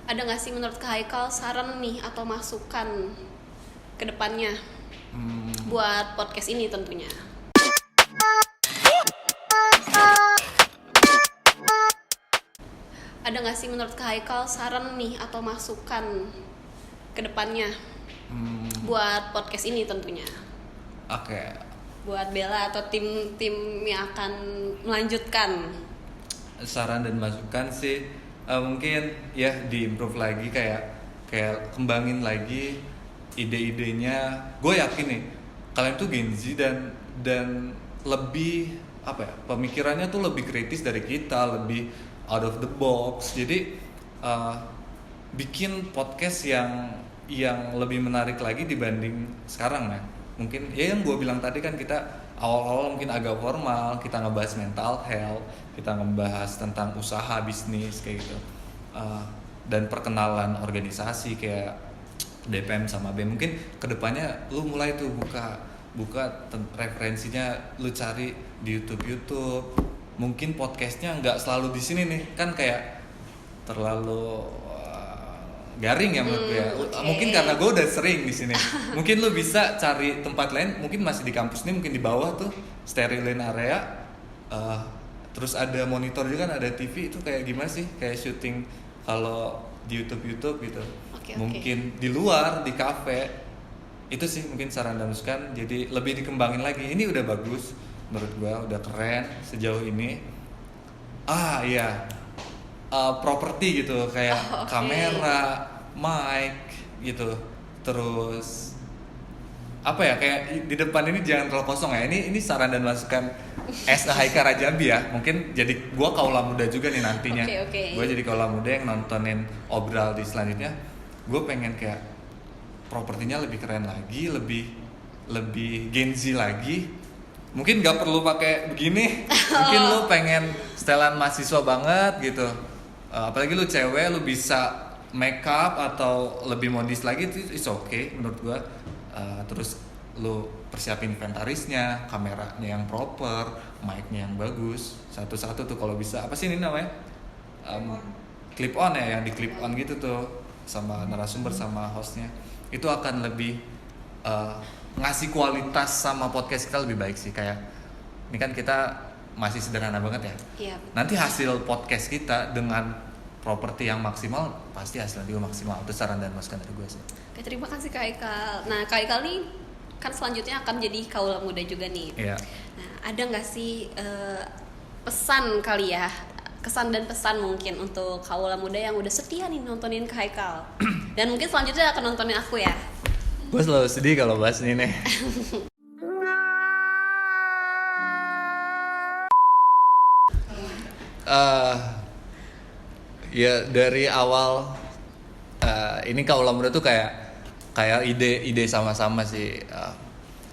Ada nggak sih menurut Kak Haikal saran nih atau masukan ke depannya buat podcast ini tentunya? Ada nggak sih menurut Kak Haikal saran nih atau masukan ke depannya buat podcast ini tentunya? Oke, Buat Bella atau tim-tim yang akan melanjutkan. saran dan masukan sih mungkin ya diimprove lagi, kayak kembangin lagi ide-idenya. Gue yakin nih kalian tuh Gen Z dan lebih apa ya, pemikirannya tuh lebih kritis dari kita, lebih out of the box. Jadi uh, bikin podcast yang lebih menarik lagi dibanding sekarang ya. Mungkin ya yang gue bilang tadi kan, kita awal-awal mungkin agak formal, kita ngebahas mental health, kita ngebahas tentang usaha bisnis kayak gitu. Dan perkenalan organisasi kayak DPM sama BEM. Mungkin kedepannya lu mulai tuh buka referensinya, lu cari di YouTube. Mungkin podcastnya nggak selalu di sini nih, kan kayak terlalu garing ya menurut gue ya. Okay. Mungkin karena gue udah sering di sini. Mungkin lu bisa cari tempat lain, mungkin masih di kampus nih, mungkin di bawah tuh sterilin area. Terus ada monitor juga kan, ada TV. Itu kayak gimana sih? Kayak syuting kalau di YouTube gitu. Okay. Mungkin di luar, di kafe. Itu sih mungkin saran dan masukan. Jadi lebih dikembangin lagi. Ini udah bagus menurut gue, udah keren sejauh ini. Iya, properti gitu, kayak kamera, mic gitu. Terus apa ya, kayak di depan ini jangan terlalu kosong ya. Ini saran dan masukan as a Haikal Rajabi ya. Mungkin jadi gua kaula muda juga nih nantinya. Okay. Gua jadi kaula muda yang nontonin obral di selanjutnya. Gue pengen kayak propertinya lebih keren lagi, lebih Gen Z lagi. Mungkin nggak perlu pakai begini. Mungkin lu pengen setelan mahasiswa banget gitu. Apalagi lu cewek, lu bisa make up atau lebih modis lagi, itu is okay menurut gua. Terus lu persiapin inventarisnya, kameranya yang proper, mic-nya yang bagus, satu-satu tuh kalau bisa. Apa sih ini namanya? Clip on ya, yang di clip on gitu tuh, sama narasumber sama hostnya. Itu akan lebih ngasih kualitas sama podcast kita lebih baik sih. Kayak ini kan kita masih sederhana banget ya. Iya. Nanti hasil podcast kita dengan properti yang maksimal, pasti hasilnya juga maksimal. Itu saran dan masukan dari gue sih. Oke, terima kasih Kak Haikal. Nah, Kak Haikal nih kan selanjutnya akan jadi kaula muda juga nih. Iya. Nah, ada nggak sih pesan kali ya, kesan dan pesan mungkin untuk kaula muda yang udah setia nih nontonin Kak Haikal, dan mungkin selanjutnya akan nontonin aku ya. Gue selalu sedih kalau bahas ini nih. Ya dari awal ini kaula muda tuh kayak ide sama-sama sih.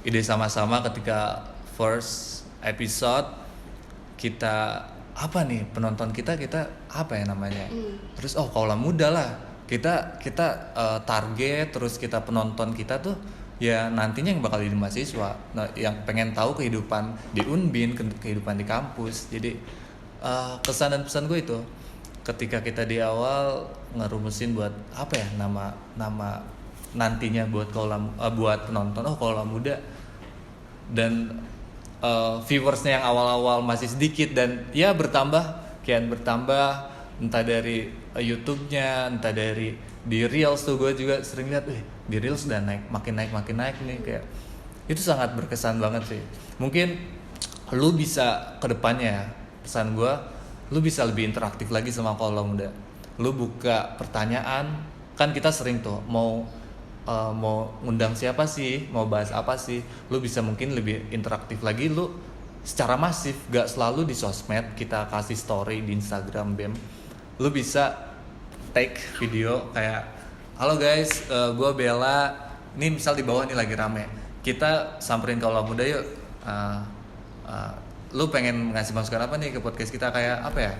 Ide sama-sama ketika first episode kita apa nih, penonton kita apa ya namanya? Terus kaula muda lah. Kita target, terus kita penonton kita tuh ya nantinya yang bakal jadi mahasiswa. Nah, yang pengen tahu kehidupan di Unbin, kehidupan di kampus. Jadi kesan dan pesan gue itu ketika kita di awal ngerumusin buat apa ya nama nantinya buat buat penonton, kaula muda, dan viewersnya yang awal-awal masih sedikit dan ya kian bertambah, entah dari YouTube-nya, entah dari di Reels tuh. Gue juga sering lihat di Reels udah makin naik nih. Kayak itu sangat berkesan banget sih. Mungkin lu bisa kedepannya, pesan gue, lu bisa lebih interaktif lagi sama kaula muda. Lu buka pertanyaan, kan kita sering tuh mau ngundang siapa sih, mau bahas apa sih. Lu bisa mungkin lebih interaktif lagi, lu secara masif, gak selalu di sosmed kita kasih story di Instagram BEM. Lu bisa take video kayak, halo guys, gue Bella, ini misal di bawah nih lagi rame, kita samperin kaula muda yuk. Lu pengen ngasih masukan apa nih ke podcast kita, kayak apa ya,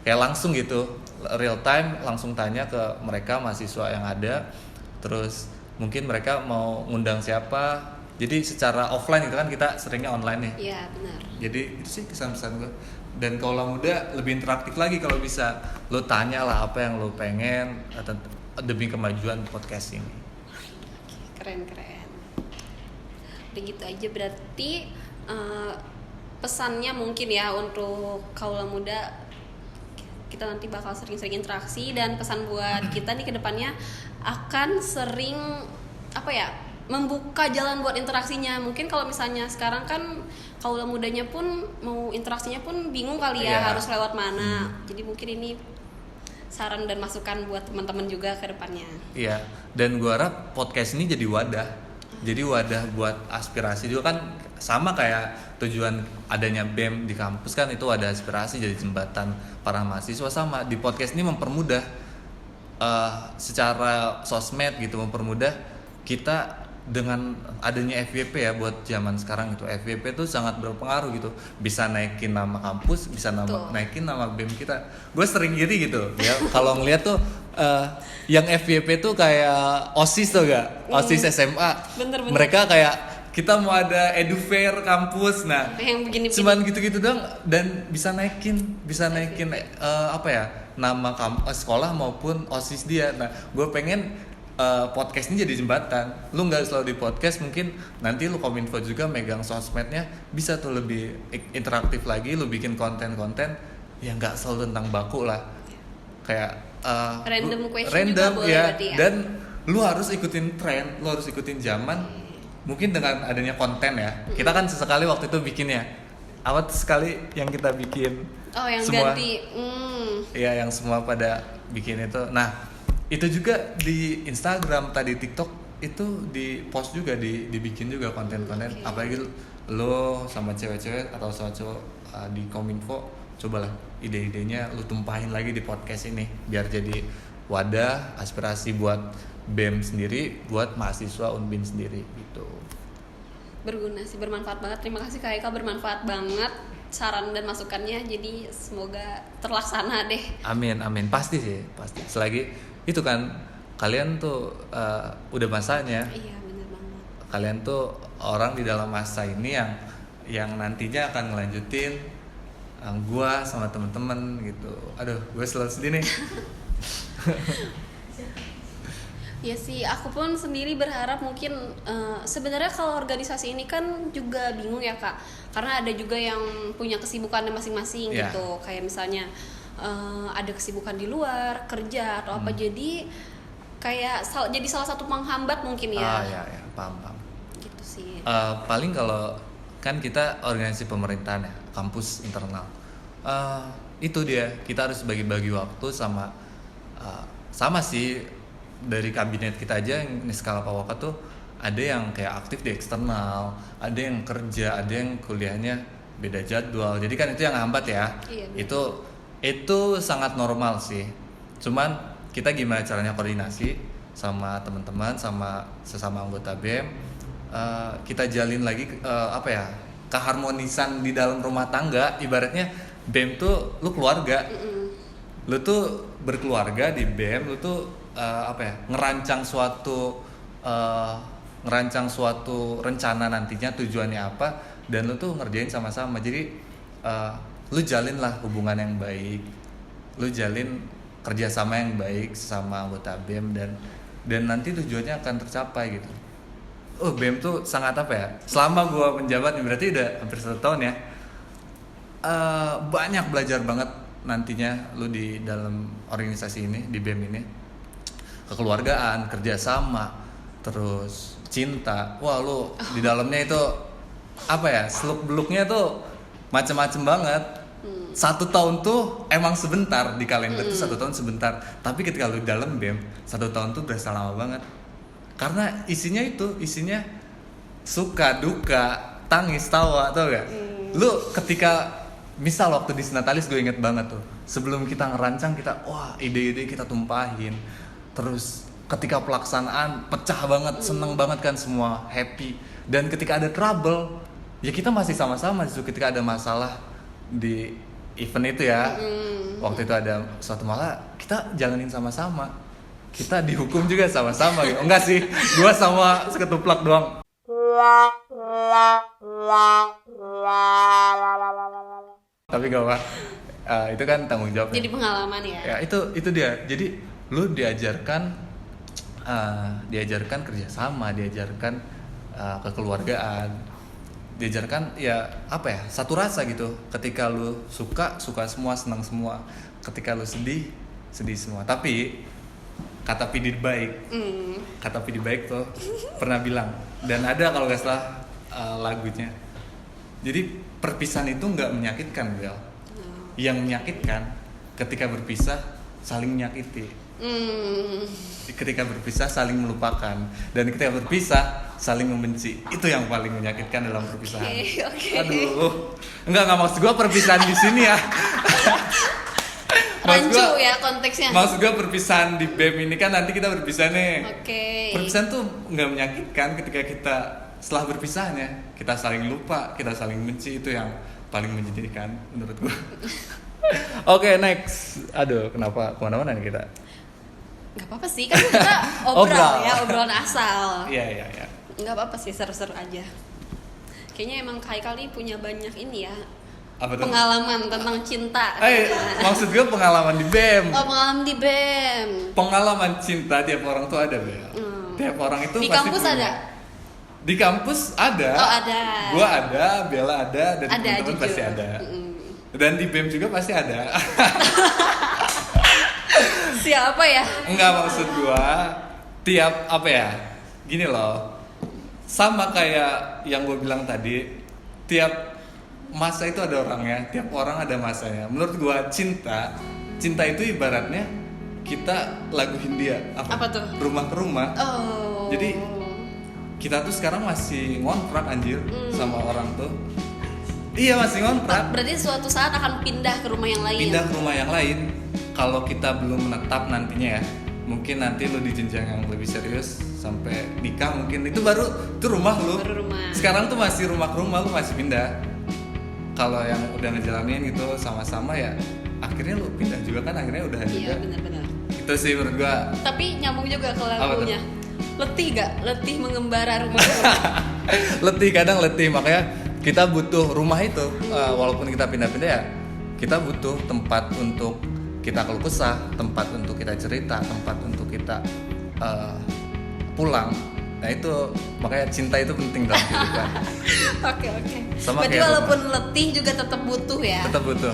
kayak langsung gitu, real time, langsung tanya ke mereka mahasiswa yang ada. Terus mungkin mereka mau ngundang siapa. Jadi secara offline gitu kan, kita seringnya online nih. Iya, benar. Jadi itu sih kesan-kesan gue. Dan Kaula Muda lebih interaktif lagi kalau bisa. Lo tanya lah apa yang lo pengen demi kemajuan podcast ini. Keren. Udah gitu aja berarti pesannya mungkin ya untuk Kaula Muda, kita nanti bakal sering-sering interaksi, dan pesan buat kita nih kedepannya akan sering membuka jalan buat interaksinya. Mungkin kalau misalnya sekarang kan kaula mudanya pun mau interaksinya pun bingung kali ya harus lewat mana. Jadi mungkin ini saran dan masukan buat teman-teman juga ke depannya. Iya, dan gua harap podcast ini jadi wadah. Jadi wadah buat aspirasi juga kan, sama kayak tujuan adanya BEM di kampus kan, itu ada aspirasi jadi jembatan para mahasiswa. Sama di podcast ini mempermudah secara sosmed gitu, mempermudah kita dengan adanya FYP ya. Buat zaman sekarang itu FYP tuh sangat berpengaruh gitu, bisa naikin nama kampus, bisa naikin nama BEM kita. Gue sering iri gitu ya kalau ngeliat tuh yang FYP tuh kayak OSIS tuh gak? OSIS SMA. Bener. Mereka kayak kita mau ada edu fair kampus, nah yang begini-begini. Cuman gitu-gitu doang, dan bisa naikin nama sekolah maupun OSIS dia. Nah gue pengen podcast ini jadi jembatan. Lu nggak selalu di podcast, mungkin nanti lu Kominfo juga megang sosmednya, bisa tuh lebih interaktif lagi. Lu bikin konten-konten yang nggak selalu tentang baku lah, kayak random question juga boleh ya. Berarti ya. Dan lu harus ikutin tren, lu harus ikutin zaman. Mungkin dengan adanya konten ya, kita kan sesekali waktu itu bikinnya awet sekali yang kita bikin. Oh yang semua, ganti. Iya yang semua pada bikin itu. Nah itu juga di Instagram, tadi TikTok itu di post juga, dibikin juga konten-konten. Apalagi lo sama cewek-cewek atau sama cowok di Kominfo, cobalah ide-idenya lu tumpahin lagi di podcast ini biar jadi wadah aspirasi buat BEM sendiri, buat mahasiswa Unbin sendiri gitu. Berguna sih, bermanfaat banget. Terima kasih Kak Eka, bermanfaat banget saran dan masukannya. Jadi semoga terlaksana deh. Amin, pasti sih, pasti. Selagi itu kan kalian tuh udah masanya. Iya benar banget. Kalian tuh orang di dalam masa ini yang nantinya akan ngelanjutin gua sama temen-temen gitu. Aduh, gue selalu sedih nih. Ya sih, aku pun sendiri berharap mungkin sebenarnya kalau organisasi ini kan juga bingung ya Kak, karena ada juga yang punya kesibukannya masing-masing gitu, kayak misalnya ada kesibukan di luar kerja atau apa, jadi kayak jadi salah satu penghambat mungkin ya. Ya, paham. Gitu sih. Paling kalau kan kita organisasi pemerintahan ya, kampus internal, itu dia, kita harus bagi-bagi waktu sama sih. Dari kabinet kita aja yang Niskala Pawaka tuh ada yang kayak aktif di eksternal, ada yang kerja, ada yang kuliahnya beda jadwal. Jadi kan itu yang hambat ya. Iya, itu sangat normal sih. Cuman kita gimana caranya koordinasi sama teman-teman, sama sesama anggota BEM, kita jalin lagi keharmonisan di dalam rumah tangga. Ibaratnya BEM tuh lu keluarga. Lu tuh berkeluarga di BEM, lu tuh ngerancang suatu rencana nantinya tujuannya apa, dan lu tuh ngerjain sama-sama. Jadi lu jalin lah hubungan yang baik, lu jalin kerjasama yang baik sama anggota BEM, dan nanti tujuannya akan tercapai gitu. BEM tuh sangat selama gua menjabat berarti udah hampir 1 tahun ya, banyak belajar banget nantinya lu di dalam organisasi ini, di BEM ini. Kekeluargaan, kerjasama, terus cinta. Wah, lu di dalamnya itu seluk-beluknya tuh macem-macem banget. 1 tahun tuh emang sebentar di kalender tuh 1 tahun sebentar. Tapi ketika lu di dalam BEM, 1 tahun tuh berasa lama banget. Karena isinya suka, duka, tangis, tawa, tau gak? Lu ketika misal waktu di Sinatalis gue inget banget tuh, sebelum kita ngerancang ide-ide kita tumpahin. Terus ketika pelaksanaan pecah banget, seneng banget kan, semua happy. Dan ketika ada trouble, ya kita masih sama-sama. Justru ketika ada masalah di event itu ya, waktu itu ada suatu masalah, kita jalanin sama-sama. Kita dihukum juga sama-sama gitu. Enggak sih, gua sama seketuplak doang. tapi gak apa. Itu kan tanggung jawab. Jadi pengalaman ya. Ya itu dia. Jadi lu diajarkan kerjasama, diajarkan kekeluargaan, diajarkan ya apa ya, satu rasa gitu. Ketika lu suka semua, senang semua. Ketika lu sedih semua. Tapi kata Pidi Baik tuh pernah bilang, dan ada kalau gak salah lagunya. Jadi perpisahan itu nggak menyakitkan, Bel. Yang menyakitkan ketika berpisah saling menyakiti. Ketika berpisah saling melupakan, dan ketika berpisah saling membenci. Itu yang paling menyakitkan dalam perpisahan. Okay. Aduh, enggak maksud gua perpisahan di sini ya. Rancu ya konteksnya. Maksud gua perpisahan di BEM ini kan nanti kita berpisah nih. Perpisahan tuh nggak menyakitkan ketika kita setelah berpisahnya kita saling lupa, kita saling benci. Itu yang paling menyedihkan menurut gua. Oke, next. Aduh, kenapa kemana-mana nih kita? Gak apa-apa sih, kan kita obrolan asal. Iya. Gak apa-apa sih, seru-seru aja. Kayaknya emang Haikal nih punya banyak ini ya. Apa tuh? Pengalaman tentang cinta. Maksud gue pengalaman di BEM. Oh, pengalaman di BEM. Pengalaman cinta tiap orang tuh ada, Bel. Tiap orang itu di pasti kampus punya. ada? Di kampus ada. Oh, ada. Gua ada, Bella ada, dan ada, teman-teman jujur. pasti ada. Dan di BEM juga pasti ada. Siapa ya? Enggak, maksud gua tiap apa ya? Gini loh. Sama kayak yang gue bilang tadi, tiap masa itu ada orangnya, tiap orang ada masanya. Menurut gua cinta itu ibaratnya kita lagu Hindia Apa tuh? Rumah ke rumah. Oh. Jadi kita tuh sekarang masih ngontrak anjir sama orang tuh. Iya, masih ngontrak. Berarti suatu saat akan pindah ke rumah yang lain. Pindah ke rumah yang lain. Kalau kita belum menetap nantinya ya, mungkin nanti lu di jenjang yang lebih serius sampai nikah mungkin itu baru itu rumah lu. Baru rumah. Sekarang tuh masih rumah ke rumah, lu masih pindah. Kalau yang udah ngejalanin gitu sama-sama ya, akhirnya lu pindah juga kan, akhirnya udah juga. Iya, benar-benar. Itu sih menurut gua. Tapi nyambung juga ke lagunya. Letih gak? Letih mengembara rumah. Kadang letih, makanya kita butuh rumah itu. Walaupun kita pindah-pindah ya, kita butuh tempat untuk kita keluh kesah, tempat untuk kita cerita, tempat untuk kita pulang. Nah itu makanya cinta itu penting dalam kehidupan. Oke. Berarti walaupun letih juga tetap butuh ya. Tetap butuh.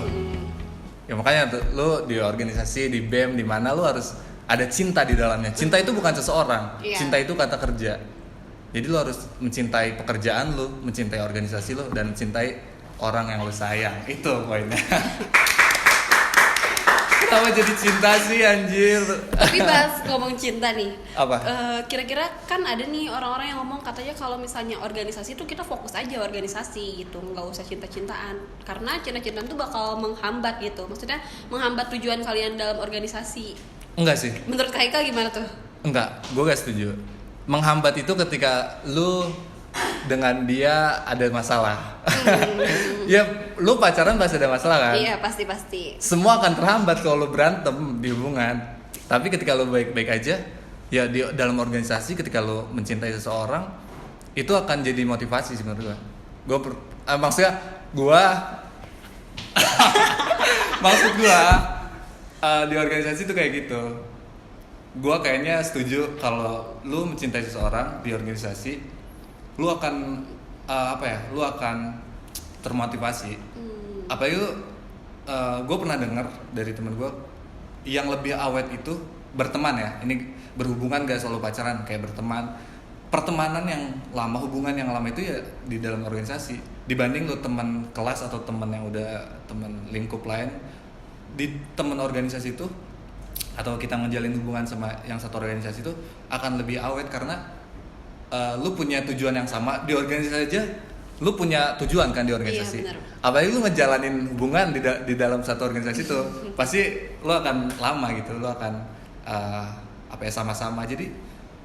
Ya makanya tuh, lu di organisasi, di BEM, di mana lu harus ada cinta di dalamnya. Cinta itu bukan seseorang. Iya. Cinta itu kata kerja. Jadi lu harus mencintai pekerjaan lu, mencintai organisasi lu, dan mencintai orang yang lu sayang. Itu poinnya. Kenapa jadi cinta sih anjir? Tapi bahas ngomong cinta nih. Apa? Kira-kira kan ada nih orang-orang yang ngomong katanya kalau misalnya organisasi itu kita fokus aja organisasi gitu, nggak usah cinta-cintaan. Karena cinta-cintaan tuh bakal menghambat gitu. Maksudnya menghambat tujuan kalian dalam organisasi. Enggak sih. Menurut Kak Haikal gimana tuh? Enggak, gue gak setuju. Menghambat itu ketika lu dengan dia ada masalah. Ya, lu pacaran pasti ada masalah kan? Iya, pasti. Semua akan terhambat kalau lu berantem di hubungan. Tapi ketika lu baik-baik aja, ya di dalam organisasi ketika lu mencintai seseorang, itu akan jadi motivasi sih menurut gue. Maksud gue di organisasi itu kayak gitu. Gue kayaknya setuju kalau lu mencintai seseorang di organisasi, lu akan lu akan termotivasi. Apalagi gue pernah dengar dari temen gue yang lebih awet itu berteman ya. Ini berhubungan gak selalu pacaran, kayak berteman. Pertemanan yang lama, hubungan yang lama itu ya di dalam organisasi. Dibanding lu teman kelas atau teman yang udah teman lingkup lain, di teman organisasi itu atau kita ngejalin hubungan sama yang satu organisasi itu akan lebih awet karena lu punya tujuan yang sama di organisasi aja. Lu punya tujuan kan di organisasi. Iya, apalagi lu ngejalanin hubungan di dalam satu organisasi itu pasti lu akan lama gitu, lu akan sama-sama. Jadi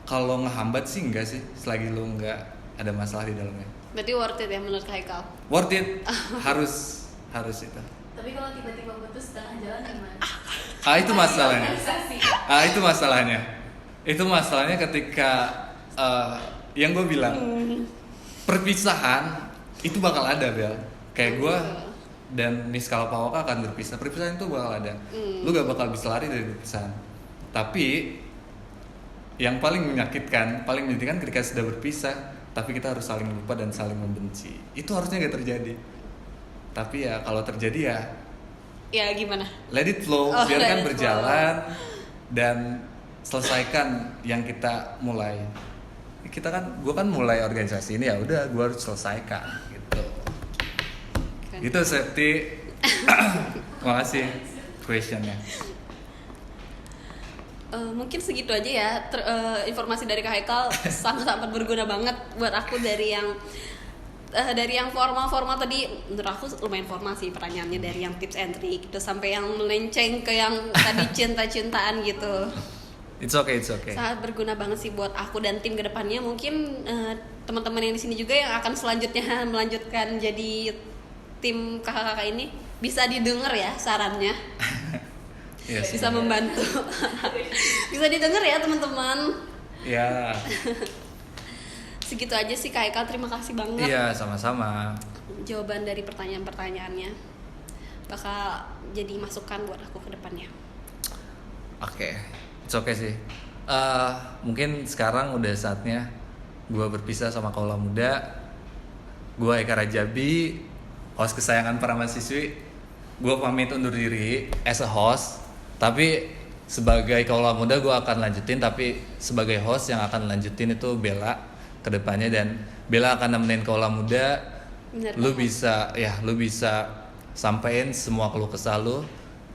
kalau ngehambat sih enggak sih, selagi lu enggak ada masalah di dalamnya. Berarti worth it ya menurut Kak Haikal? Worth it. harus itu. Tapi kalau tiba-tiba putus tengah jalan gimana? Itu masalahnya. Itu masalahnya ketika yang gue bilang perpisahan itu bakal ada, Bel. Kayak dan Niskala Pawaka akan berpisah. Perpisahan itu bakal ada. Lu gak bakal bisa lari dari perpisahan. Tapi yang paling menyakitkan ketika sudah berpisah, tapi kita harus saling lupa dan saling membenci. Itu harusnya gak terjadi. Tapi ya kalau terjadi ya gimana? Let it flow, biarkan berjalan dan selesaikan yang kita mulai. Gue kan mulai organisasi ini, ya udah gue harus selesaikan gitu. Gitu Septi. Makasih questionnya. Mungkin segitu aja ya informasi dari Kak Haikal. sangat berguna banget buat aku dari yang formal tadi. Menurut aku lumayan formal sih pertanyaannya, dari yang tips and trick gitu sampai yang melenceng ke yang tadi cinta-cintaan gitu. It's okay. Sangat berguna banget sih buat aku dan tim kedepannya. Mungkin teman-teman yang di sini juga yang akan selanjutnya melanjutkan jadi tim kakak-kakak ini bisa didengar ya sarannya. Yes, bisa membantu. Bisa didengar ya teman-teman. Ya. Segitu aja sih Kak Haikal, terima kasih banget. Iya, sama-sama. Jawaban dari pertanyaan-pertanyaannya bakal jadi masukan buat aku ke depannya. Oke. It's okay sih. Mungkin sekarang udah saatnya gue berpisah sama Kaula Muda. Gue Eka Rajabi, host kesayangan para mahasiswi. Gue pamit undur diri as a host. Tapi sebagai Kaula Muda gue akan lanjutin. Tapi sebagai host yang akan lanjutin itu Bella kedepannya. Dan Bella akan nemenin Kaula Muda. Bener Lu banget. bisa sampein semua keluh kesah lu,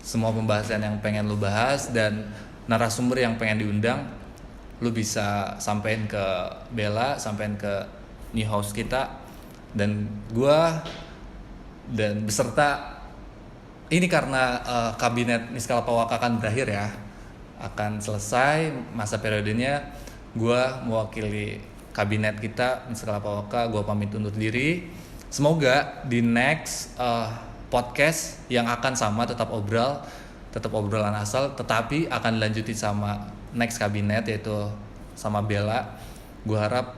semua pembahasan yang pengen lu bahas, dan narasumber yang pengen diundang. Lu bisa sampein ke Bella, sampein ke new host kita, dan gua dan beserta ini karena kabinet Niskala Pawaka akan berakhir ya, akan selesai masa periodenya. Gua mewakili kabinet kita Niskala Pawaka, gua pamit undur diri. Semoga di next podcast yang akan sama, tetap obrolan asal, tetapi akan dilanjuti sama next kabinet, yaitu sama Bella. Gue harap,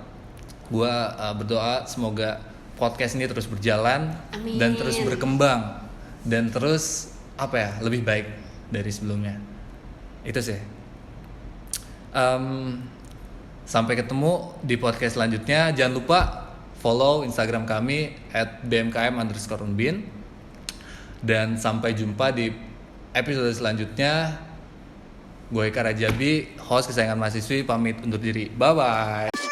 gue berdoa semoga podcast ini terus berjalan. Amin. Dan terus berkembang dan terus lebih baik dari sebelumnya. Itu sih. Sampai ketemu di podcast selanjutnya. Jangan lupa follow Instagram kami @bmkm_unbin. Dan sampai jumpa di episode selanjutnya. Gue Eka Rajabi, host kesayangan mahasiswi, pamit undur diri. Bye-bye.